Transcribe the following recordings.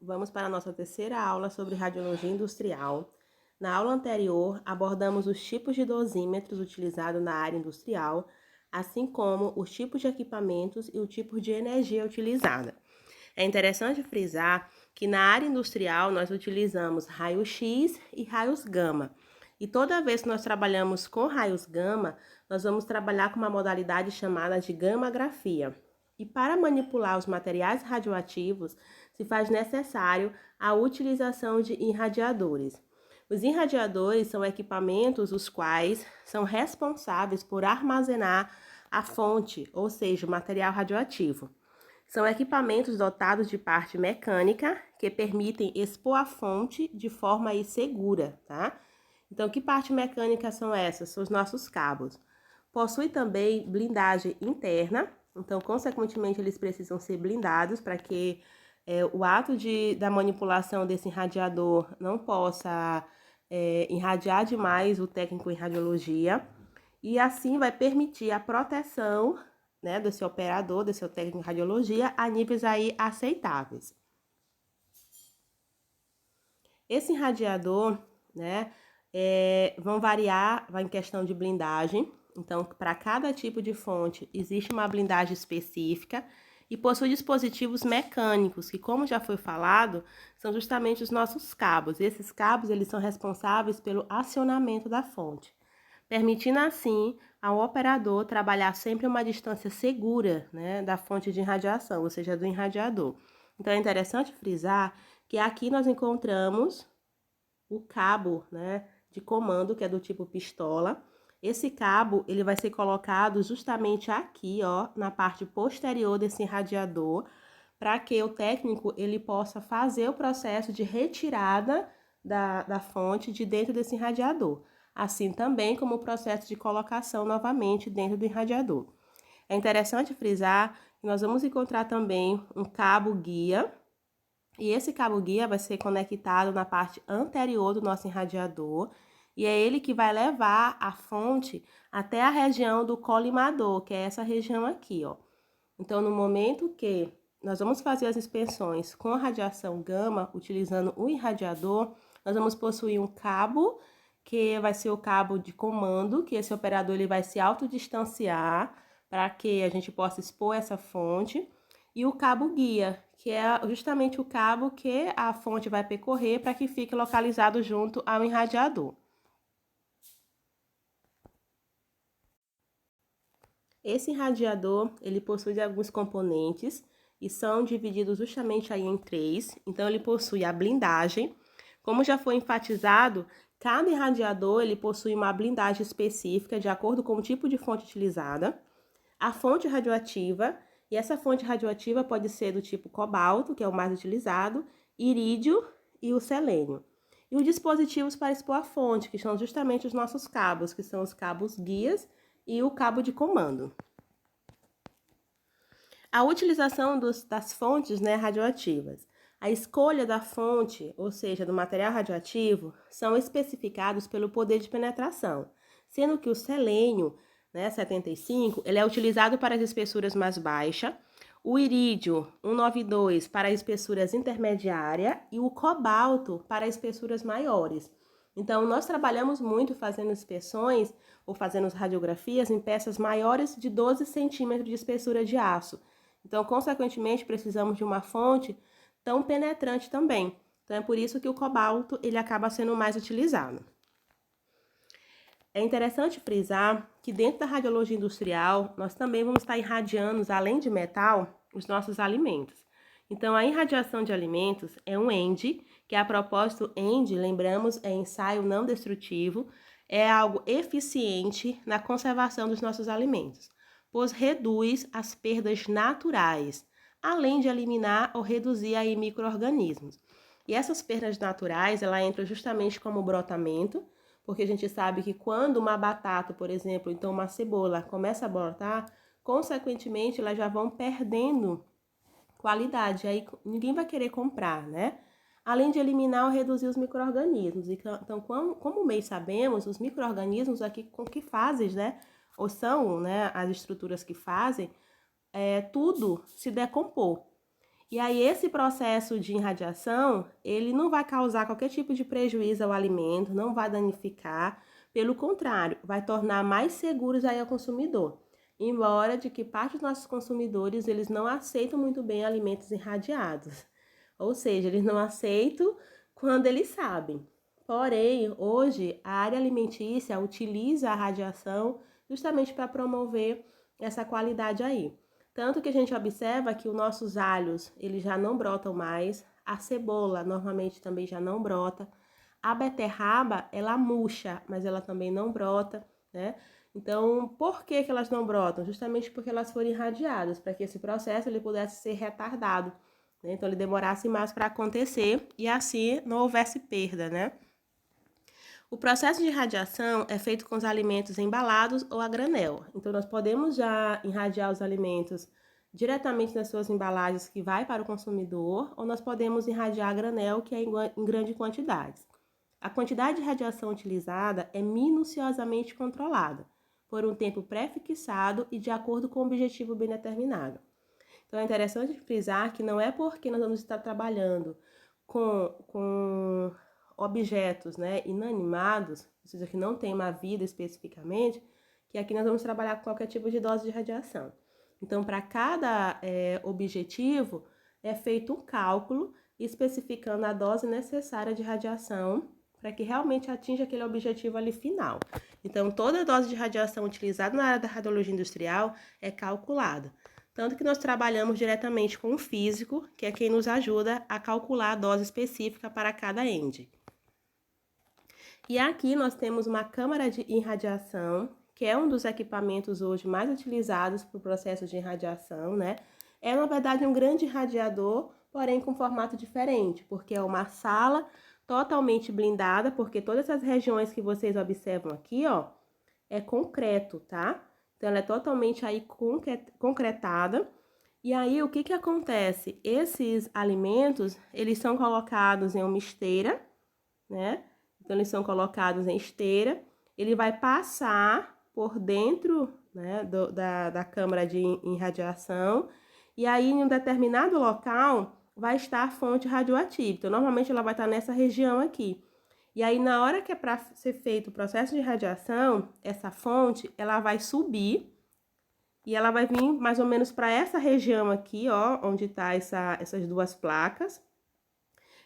vamos para a nossa terceira aula sobre radiologia industrial. Na aula anterior, abordamos os tipos de dosímetros utilizados na área industrial, assim como os tipos de equipamentos e o tipo de energia utilizada. É interessante frisar que na área industrial nós utilizamos raio-x e raios gama. E toda vez que nós trabalhamos com raios gama, nós vamos trabalhar com uma modalidade chamada de gammagrafia. E para manipular os materiais radioativos, se faz necessário a utilização de irradiadores. Os irradiadores são equipamentos os quais são responsáveis por armazenar a fonte, ou seja, o material radioativo. São equipamentos dotados de parte mecânica que permitem expor a fonte de forma segura, tá? Então, que parte mecânica são essas? São os nossos cabos. Possui também blindagem interna, então, consequentemente, eles precisam ser blindados para que o ato da manipulação desse irradiador não possa irradiar demais o técnico em radiologia, e assim vai permitir a proteção, né, do seu operador, do seu técnico em radiologia, a níveis aí aceitáveis. Esse irradiador, né, vão variar, vai em questão de blindagem. Então, para cada tipo de fonte, existe uma blindagem específica e possui dispositivos mecânicos, que, como já foi falado, são justamente os nossos cabos. Esses cabos, eles são responsáveis pelo acionamento da fonte, permitindo, assim, ao operador trabalhar sempre a uma distância segura, né, da fonte de irradiação, ou seja, do irradiador. Então, é interessante frisar que aqui nós encontramos o cabo, né, de comando, que é do tipo pistola. Esse cabo, ele vai ser colocado justamente aqui, ó, na parte posterior desse irradiador, para que o técnico, ele possa fazer o processo de retirada da fonte de dentro desse irradiador. Assim também como o processo de colocação novamente dentro do irradiador. É interessante frisar que nós vamos encontrar também um cabo guia, e esse cabo guia vai ser conectado na parte anterior do nosso irradiador, e é ele que vai levar a fonte até a região do colimador, que é essa região aqui, ó. Então, no momento que nós vamos fazer as inspeções com a radiação gama, utilizando o irradiador, nós vamos possuir um cabo, que vai ser o cabo de comando, que esse operador ele vai se autodistanciar para que a gente possa expor essa fonte, e o cabo guia, que é justamente o cabo que a fonte vai percorrer para que fique localizado junto ao irradiador. Esse irradiador, ele possui alguns componentes e são divididos justamente aí em três. Então, ele possui a blindagem. Como já foi enfatizado, cada irradiador, ele possui uma blindagem específica de acordo com o tipo de fonte utilizada. A fonte radioativa, e essa fonte radioativa pode ser do tipo cobalto, que é o mais utilizado, irídio e o selênio. E os dispositivos para expor a fonte, que são justamente os nossos cabos, que são os cabos guias e o cabo de comando. A utilização das fontes, né, radioativas. A escolha da fonte, ou seja, do material radioativo, são especificados pelo poder de penetração, sendo que o selênio, né, 75, ele é utilizado para as espessuras mais baixas, o irídio 192 para espessuras intermediárias e o cobalto para espessuras maiores. Então, nós trabalhamos muito fazendo inspeções ou fazendo radiografias em peças maiores de 12 centímetros de espessura de aço. Então, consequentemente, precisamos de uma fonte tão penetrante também. Então, é por isso que o cobalto ele acaba sendo mais utilizado. É interessante frisar que dentro da radiologia industrial, nós também vamos estar irradiando, além de metal, os nossos alimentos. Então, a irradiação de alimentos é um END, que a propósito, END, lembramos, é ensaio não destrutivo, é algo eficiente na conservação dos nossos alimentos, pois reduz as perdas naturais, além de eliminar ou reduzir aí micro-organismos. E essas perdas naturais, ela entra justamente como brotamento, porque a gente sabe que quando uma batata, por exemplo, então uma cebola começa a brotar, consequentemente elas já vão perdendo qualidade, aí ninguém vai querer comprar, né? Além de eliminar ou reduzir os micro-organismos. Então, como bem sabemos, os micro-organismos aqui com que fazem, né? Ou são, né, as estruturas que fazem, tudo se decompor. E aí esse processo de irradiação, ele não vai causar qualquer tipo de prejuízo ao alimento, não vai danificar, pelo contrário, vai tornar mais seguros aí ao consumidor. Embora de que parte dos nossos consumidores, eles não aceitam muito bem alimentos irradiados. Ou seja, eles não aceitam quando eles sabem. Porém, hoje, a área alimentícia utiliza a radiação justamente para promover essa qualidade aí. Tanto que a gente observa que os nossos alhos, eles já não brotam mais, a cebola normalmente também já não brota, a beterraba, ela murcha, mas ela também não brota, né? Então, por que elas não brotam? Justamente porque elas foram irradiadas, para que esse processo ele pudesse ser retardado, né? Então, ele demorasse mais para acontecer e assim não houvesse perda, né? O processo de irradiação é feito com os alimentos embalados ou a granel. Então, nós podemos já irradiar os alimentos diretamente nas suas embalagens que vai para o consumidor, ou nós podemos irradiar a granel, que é em grande quantidade. A quantidade de radiação utilizada é minuciosamente controlada, por um tempo pré-fixado e de acordo com o objetivo bem determinado. Então, é interessante frisar que não é porque nós vamos estar trabalhando com objetos, né, inanimados, ou seja, que não tem uma vida especificamente, que aqui nós vamos trabalhar com qualquer tipo de dose de radiação. Então, para cada objetivo, é feito um cálculo especificando a dose necessária de radiação para que realmente atinja aquele objetivo ali final. Então, toda a dose de radiação utilizada na área da radiologia industrial é calculada. Tanto que nós trabalhamos diretamente com o físico, que é quem nos ajuda a calcular a dose específica para cada ende. E aqui nós temos uma câmara de irradiação, que é um dos equipamentos hoje mais utilizados para o processo de irradiação, né? É, na verdade, um grande irradiador, porém com formato diferente, porque é uma sala totalmente blindada, porque todas essas regiões que vocês observam aqui, ó, é concreto, tá? Então, ela é totalmente aí concretada. E aí, o que acontece? Esses alimentos, eles são colocados em uma esteira, né? Então, eles são colocados em esteira. Ele vai passar por dentro, né, da câmara de irradiação. E aí, em um determinado local, vai estar a fonte radioativa. Então, normalmente, ela vai estar nessa região aqui. E aí, na hora que é para ser feito o processo de radiação, essa fonte, ela vai subir e ela vai vir mais ou menos para essa região aqui, ó, onde tá essas duas placas.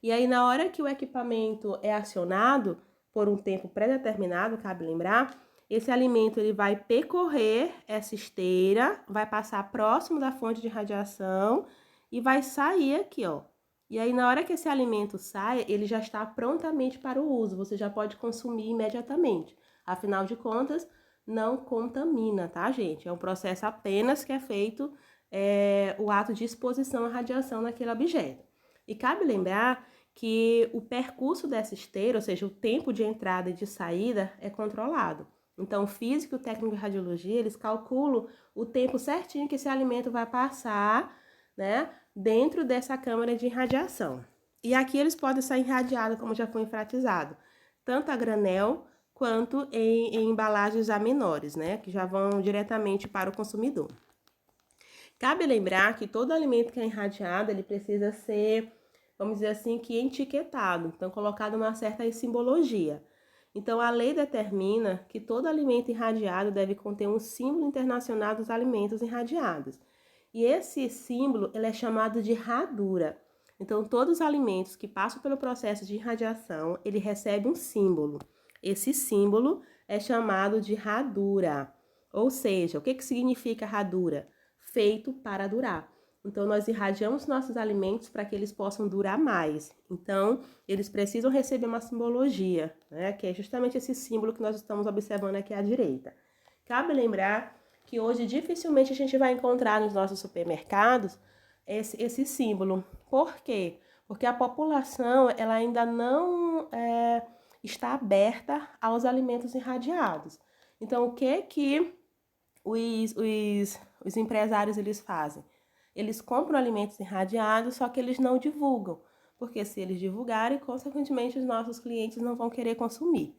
E aí, na hora que o equipamento é acionado por um tempo pré-determinado, cabe lembrar, esse alimento ele vai percorrer essa esteira, vai passar próximo da fonte de radiação e vai sair aqui, ó. E aí, na hora que esse alimento sai, ele já está prontamente para o uso, você já pode consumir imediatamente. Afinal de contas, não contamina, tá, gente? É um processo apenas que é feito o ato de exposição à radiação naquele objeto. E cabe lembrar que o percurso dessa esteira, ou seja, o tempo de entrada e de saída, é controlado. Então, o físico e o técnico de radiologia, eles calculam o tempo certinho que esse alimento vai passar, né, dentro dessa câmara de irradiação. E aqui eles podem ser irradiados, como já foi enfatizado, tanto a granel quanto em embalagens já menores, né, que já vão diretamente para o consumidor. Cabe lembrar que todo alimento que é irradiado, ele precisa ser, vamos dizer assim, que etiquetado, então colocado uma certa simbologia. Então, a lei determina que todo alimento irradiado deve conter um símbolo internacional dos alimentos irradiados. E esse símbolo ele é chamado de radura. Então, todos os alimentos que passam pelo processo de irradiação, ele recebe um símbolo. Esse símbolo é chamado de radura. Ou seja, o que significa radura? Feito para durar. Então, nós irradiamos nossos alimentos para que eles possam durar mais. Então, eles precisam receber uma simbologia, né? Que é justamente esse símbolo que nós estamos observando aqui à direita. Cabe lembrar que hoje dificilmente a gente vai encontrar nos nossos supermercados esse símbolo. Por quê? Porque a população ela ainda não está aberta aos alimentos irradiados. Então, o que os empresários eles fazem? Eles compram alimentos irradiados, só que eles não divulgam. Porque se eles divulgarem, consequentemente, os nossos clientes não vão querer consumir.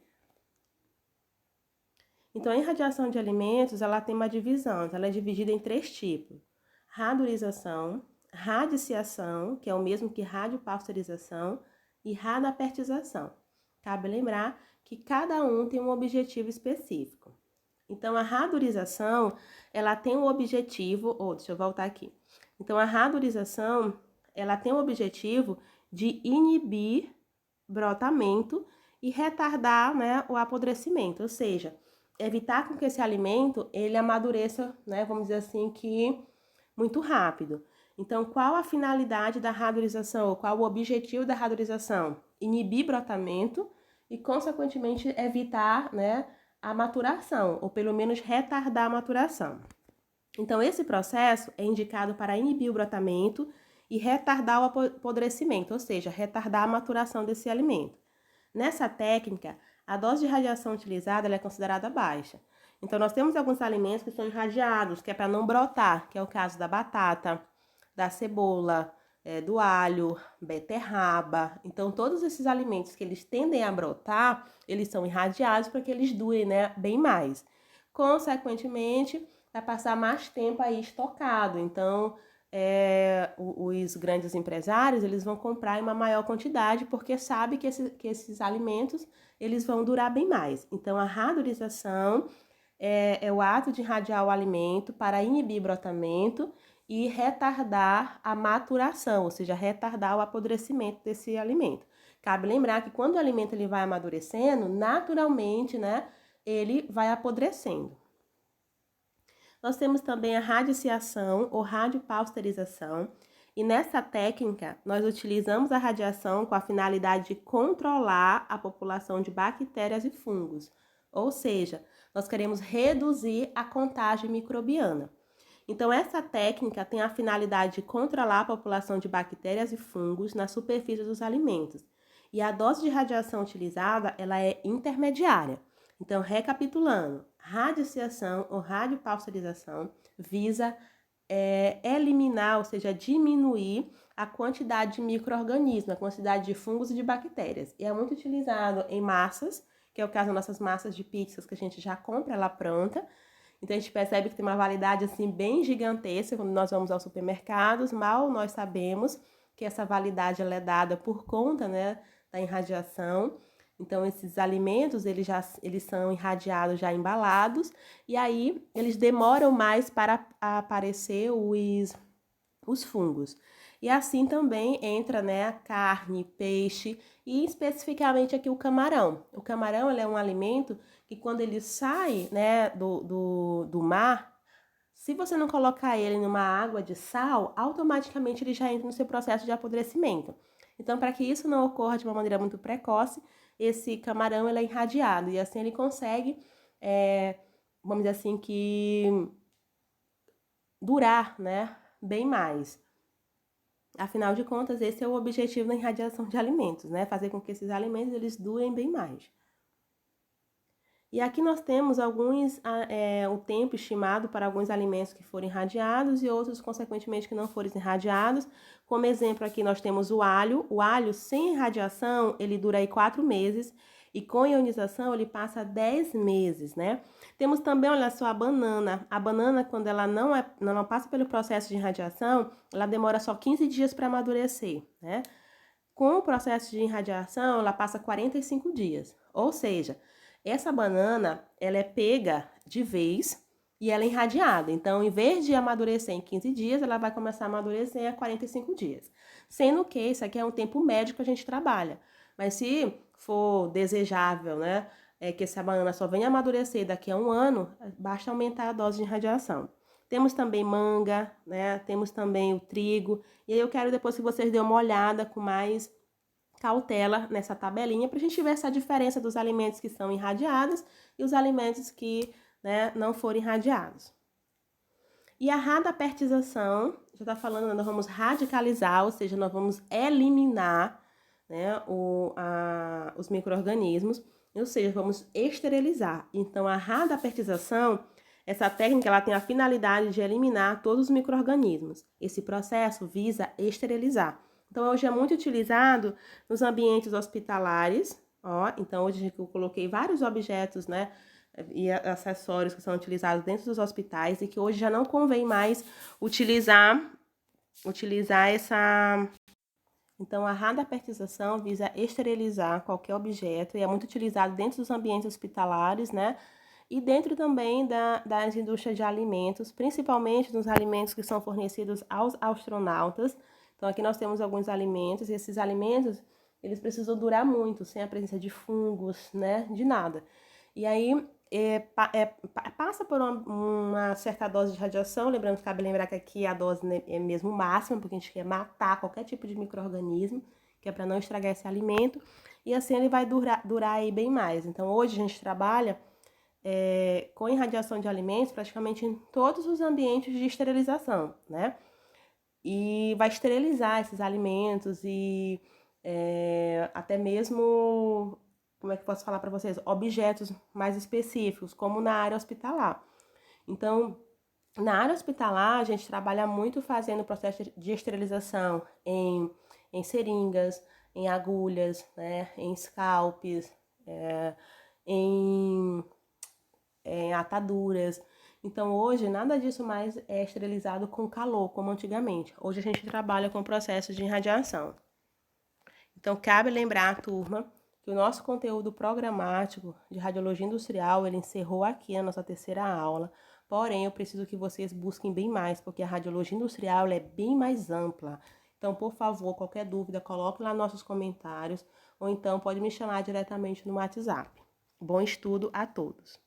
Então, a irradiação de alimentos, ela tem uma divisão. Ela é dividida em 3 tipos. Radurização, radiciação, que é o mesmo que radiopasteurização, e radapertização. Cabe lembrar que cada um tem um objetivo específico. Então, a radurização, ela tem o objetivo, deixa eu voltar aqui. Então, a radurização, ela tem o objetivo de inibir brotamento e retardar, né, o apodrecimento, ou seja, evitar com que esse alimento, ele amadureça, né, vamos dizer assim, que muito rápido. Então, qual a finalidade da radurização, ou qual o objetivo da radurização? Inibir brotamento e, consequentemente, evitar, né, a maturação, ou pelo menos retardar a maturação. Então, esse processo é indicado para inibir o brotamento e retardar o apodrecimento, ou seja, retardar a maturação desse alimento. Nessa técnica, a dose de radiação utilizada é considerada baixa. Então, nós temos alguns alimentos que são irradiados, que é para não brotar, que é o caso da batata, da cebola, do alho, beterraba. Então, todos esses alimentos que eles tendem a brotar, eles são irradiados para que eles durem, né, bem mais. Consequentemente, vai passar mais tempo aí estocado. Então, os grandes empresários, eles vão comprar em uma maior quantidade porque sabem que esses alimentos, eles vão durar bem mais. Então, a radurização é o ato de irradiar o alimento para inibir brotamento e retardar a maturação, ou seja, retardar o apodrecimento desse alimento. Cabe lembrar que quando o alimento ele vai amadurecendo, naturalmente, né, ele vai apodrecendo. Nós temos também a radiciação ou radiopasteurização, e nessa técnica nós utilizamos a radiação com a finalidade de controlar a população de bactérias e fungos, ou seja, nós queremos reduzir a contagem microbiana. Então, essa técnica tem a finalidade de controlar a população de bactérias e fungos na superfície dos alimentos. E a dose de radiação utilizada, ela é intermediária. Então, recapitulando, radiciação ou radiopasteurização visa eliminar, ou seja, diminuir a quantidade de micro-organismos, a quantidade de fungos e de bactérias. E é muito utilizado em massas, que é o caso das nossas massas de pizzas que a gente já compra ela pronta. Então, a gente percebe que tem uma validade, assim, bem gigantesca quando nós vamos aos supermercados. Mal nós sabemos que essa validade ela é dada por conta, né, da irradiação. Então, esses alimentos, eles são irradiados já embalados. E aí, eles demoram mais para aparecer os fungos. E assim também entra, né, a carne, peixe e especificamente aqui o camarão. O camarão, ele é um alimento que quando ele sai, né, do mar, se você não colocar ele numa água de sal, automaticamente ele já entra no seu processo de apodrecimento. Então, para que isso não ocorra de uma maneira muito precoce, esse camarão ele é irradiado e assim ele consegue, vamos dizer assim, que durar, né, bem mais. Afinal de contas, esse é o objetivo da irradiação de alimentos, né? Fazer com que esses alimentos eles durem bem mais. E aqui nós temos o tempo estimado para alguns alimentos que forem irradiados e outros, consequentemente, que não forem irradiados. Como exemplo, aqui nós temos o alho. O alho sem irradiação, ele dura aí 4 meses. E com ionização, ele passa 10 meses, né? Temos também, olha só, a banana. A banana, quando ela não passa pelo processo de irradiação, ela demora só 15 dias para amadurecer, né? Com o processo de irradiação, ela passa 45 dias. Ou seja, essa banana, ela é pega de vez e ela é irradiada. Então, em vez de amadurecer em 15 dias, ela vai começar a amadurecer a 45 dias. Sendo que isso aqui é um tempo médio que a gente trabalha. Mas se for desejável, né, que essa banana só venha amadurecer daqui a 1 ano, basta aumentar a dose de radiação. Temos também manga, né, temos também o trigo. E aí eu quero depois que vocês dêem uma olhada com mais cautela nessa tabelinha para a gente ver essa diferença dos alimentos que são irradiados e os alimentos que, né, não forem irradiados. E a radapertização, já está falando, nós vamos radicalizar, ou seja, nós vamos eliminar, né, os micro-organismos, ou seja, vamos esterilizar. Então, a radapertização, essa técnica, ela tem a finalidade de eliminar todos os micro-organismos. Esse processo visa esterilizar. Então, hoje é muito utilizado nos ambientes hospitalares, ó. Então, hoje eu coloquei vários objetos, né, e acessórios que são utilizados dentro dos hospitais e que hoje já não convém mais utilizar utilizar essa... Então, a radapertização visa esterilizar qualquer objeto e é muito utilizado dentro dos ambientes hospitalares, né? E dentro também das indústrias de alimentos, principalmente nos alimentos que são fornecidos aos astronautas. Então, aqui nós temos alguns alimentos, e esses alimentos, eles precisam durar muito, sem a presença de fungos, né? De nada. E aí, passa por uma certa dose de radiação, lembrando que cabe lembrar que aqui a dose, né, é mesmo máxima, porque a gente quer matar qualquer tipo de micro-organismo, que é para não estragar esse alimento, e assim ele vai durar aí bem mais. Então, hoje a gente trabalha com irradiação de alimentos praticamente em todos os ambientes de esterilização, né? E vai esterilizar esses alimentos e até mesmo, como é que eu posso falar para vocês, objetos mais específicos, como na área hospitalar. Então, na área hospitalar, a gente trabalha muito fazendo o processo de esterilização em seringas, em agulhas, né, em scalpes, em ataduras. Então, hoje, nada disso mais é esterilizado com calor, como antigamente. Hoje, a gente trabalha com processos de irradiação. Então, cabe lembrar, turma, que o nosso conteúdo programático de radiologia industrial, ele encerrou aqui a nossa terceira aula. Porém, eu preciso que vocês busquem bem mais, porque a radiologia industrial é bem mais ampla. Então, por favor, qualquer dúvida, coloque lá nos nossos comentários, ou então pode me chamar diretamente no WhatsApp. Bom estudo a todos!